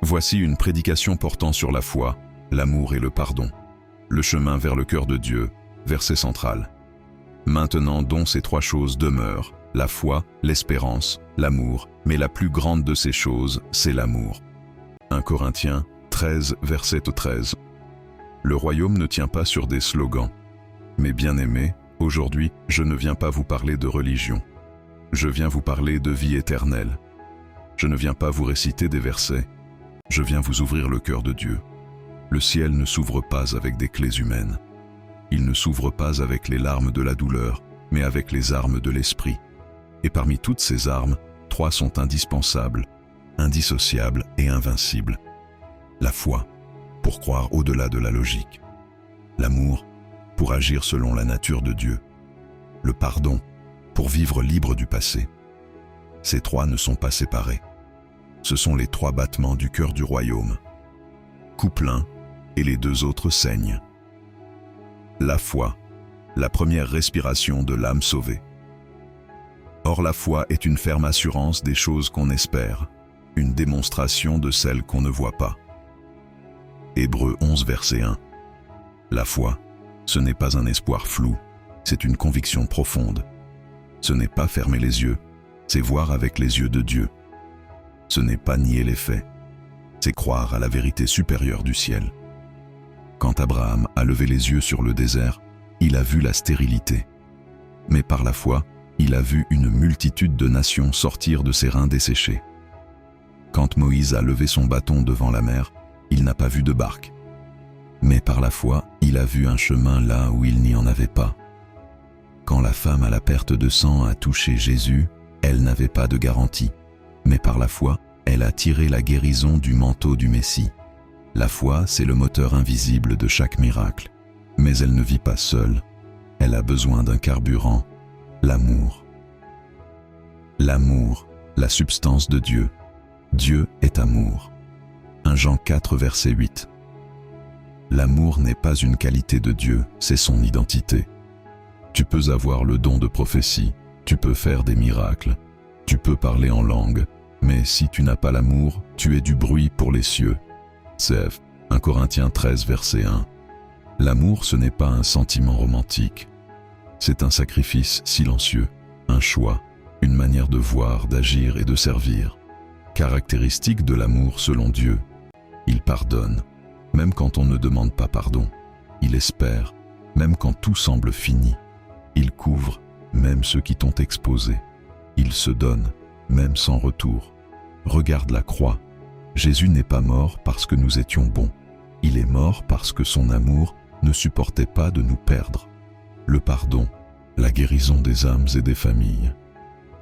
Voici une prédication portant sur la foi, l'amour et le pardon. Le chemin vers le cœur de Dieu, verset central. Maintenant donc ces trois choses demeurent, la foi, l'espérance, l'amour, mais la plus grande de ces choses, c'est l'amour. 1 Corinthiens 13, verset 13. Le royaume ne tient pas sur des slogans. Mes bien-aimés, aujourd'hui, je ne viens pas vous parler de religion. Je viens vous parler de vie éternelle. Je ne viens pas vous réciter des versets. Je viens vous ouvrir le cœur de Dieu. Le ciel ne s'ouvre pas avec des clés humaines. Il ne s'ouvre pas avec les larmes de la douleur, mais avec les armes de l'esprit. Et parmi toutes ces armes, trois sont indispensables, indissociables et invincibles. La foi, pour croire au-delà de la logique. L'amour, pour agir selon la nature de Dieu. Le pardon, pour vivre libre du passé. Ces trois ne sont pas séparés. Ce sont les trois battements du cœur du royaume. Coupe l'un, et les deux autres saignent. La foi, la première respiration de l'âme sauvée. Or la foi est une ferme assurance des choses qu'on espère, une démonstration de celles qu'on ne voit pas. Hébreux 11 verset 1. La foi, ce n'est pas un espoir flou, c'est une conviction profonde. Ce n'est pas fermer les yeux, c'est voir avec les yeux de Dieu. Ce n'est pas nier les faits, c'est croire à la vérité supérieure du ciel. Quand Abraham a levé les yeux sur le désert, il a vu la stérilité. Mais par la foi, il a vu une multitude de nations sortir de ses reins desséchés. Quand Moïse a levé son bâton devant la mer, il n'a pas vu de barque. Mais par la foi, il a vu un chemin là où il n'y en avait pas. Quand la femme à la perte de sang a touché Jésus, elle n'avait pas de garantie. Mais par la foi, elle a tiré la guérison du manteau du Messie. La foi, c'est le moteur invisible de chaque miracle. Mais elle ne vit pas seule. Elle a besoin d'un carburant, l'amour. L'amour, la substance de Dieu. Dieu est amour. 1 Jean 4, verset 8. L'amour n'est pas une qualité de Dieu, c'est son identité. Tu peux avoir le don de prophétie, tu peux faire des miracles, tu peux parler en langue, mais si tu n'as pas l'amour, tu es du bruit pour les cieux. CF 1 Corinthiens 13, verset 1. L'amour, ce n'est pas un sentiment romantique. C'est un sacrifice silencieux, un choix, une manière de voir, d'agir et de servir. Caractéristique de l'amour selon Dieu, il pardonne, même quand on ne demande pas pardon. Il espère, même quand tout semble fini. Il couvre, même ceux qui t'ont exposé. Il se donne, même sans retour. Regarde la croix. Jésus n'est pas mort parce que nous étions bons. Il est mort parce que son amour ne supportait pas de nous perdre. Le pardon, la guérison des âmes et des familles.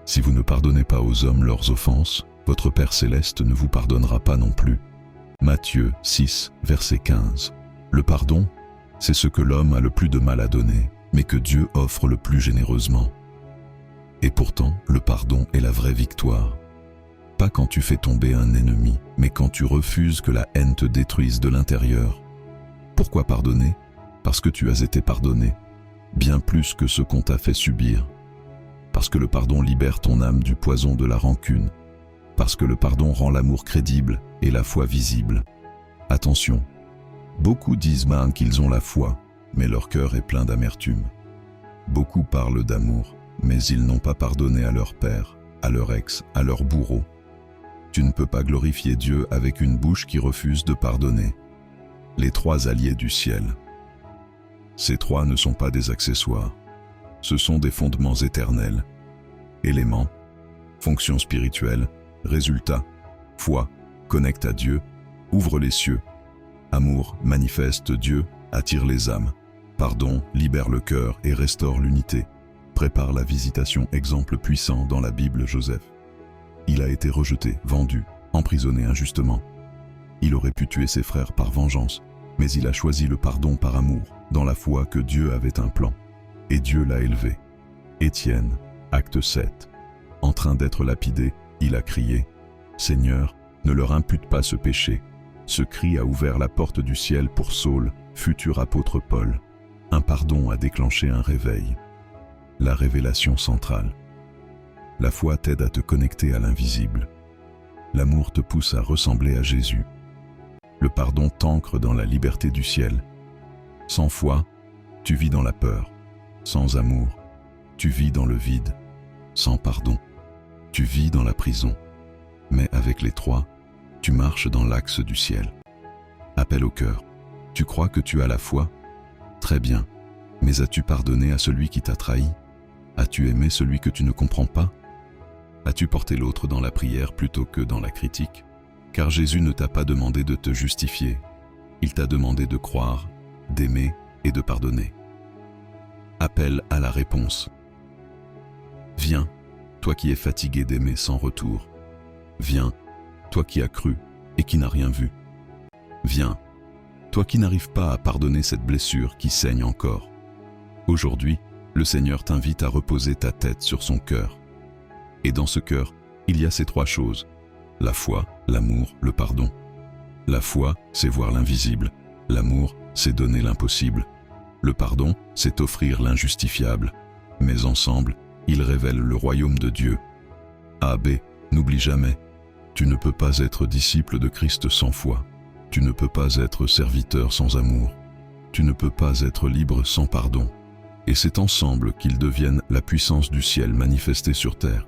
Si vous ne pardonnez pas aux hommes leurs offenses, votre Père céleste ne vous pardonnera pas non plus. Matthieu 6, verset 15. Le pardon, c'est ce que l'homme a le plus de mal à donner, mais que Dieu offre le plus généreusement. Et pourtant, le pardon est la vraie victoire. Pas quand tu fais tomber un ennemi, mais quand tu refuses que la haine te détruise de l'intérieur. Pourquoi pardonner? Parce que tu as été pardonné, bien plus que ce qu'on t'a fait subir. Parce que le pardon libère ton âme du poison de la rancune. Parce que le pardon rend l'amour crédible et la foi visible. Attention, beaucoup disent qu'ils ont la foi, mais leur cœur est plein d'amertume. Beaucoup parlent d'amour, mais ils n'ont pas pardonné à leur père, à leur ex, à leur bourreau. Tu ne peux pas glorifier Dieu avec une bouche qui refuse de pardonner. Les trois alliés du ciel. Ces trois ne sont pas des accessoires. Ce sont des fondements éternels. Éléments, fonction spirituelle, résultat, foi, connecte à Dieu, ouvre les cieux. Amour, manifeste Dieu, attire les âmes. Pardon, libère le cœur et restaure l'unité. Prépare la visitation, exemple puissant dans la Bible Joseph. Il a été rejeté, vendu, emprisonné injustement. Il aurait pu tuer ses frères par vengeance, mais il a choisi le pardon par amour, dans la foi que Dieu avait un plan. Et Dieu l'a élevé. Étienne, acte 7. En train d'être lapidé, il a crié « Seigneur, ne leur impute pas ce péché ». Ce cri a ouvert la porte du ciel pour Saul, futur apôtre Paul. Un pardon a déclenché un réveil. La révélation centrale. La foi t'aide à te connecter à l'invisible. L'amour te pousse à ressembler à Jésus. Le pardon t'ancre dans la liberté du ciel. Sans foi, tu vis dans la peur. Sans amour, tu vis dans le vide. Sans pardon, tu vis dans la prison. Mais avec les trois, tu marches dans l'axe du ciel. Appel au cœur. Tu crois que tu as la foi? Très bien. Mais as-tu pardonné à celui qui t'a trahi? As-tu aimé celui que tu ne comprends pas? As-tu porté l'autre dans la prière plutôt que dans la critique? Car Jésus ne t'a pas demandé de te justifier. Il t'a demandé de croire, d'aimer et de pardonner. Appel à la réponse. Viens, toi qui es fatigué d'aimer sans retour. Viens, toi qui as cru et qui n'as rien vu. Viens, toi qui n'arrives pas à pardonner cette blessure qui saigne encore. Aujourd'hui, le Seigneur t'invite à reposer ta tête sur son cœur. Et dans ce cœur, il y a ces trois choses: la foi, l'amour, le pardon. La foi, c'est voir l'invisible. L'amour, c'est donner l'impossible. Le pardon, c'est offrir l'injustifiable. Mais ensemble, ils révèlent le royaume de Dieu. A.B. N'oublie jamais, tu ne peux pas être disciple de Christ sans foi. Tu ne peux pas être serviteur sans amour. Tu ne peux pas être libre sans pardon. Et c'est ensemble qu'ils deviennent la puissance du ciel manifestée sur terre.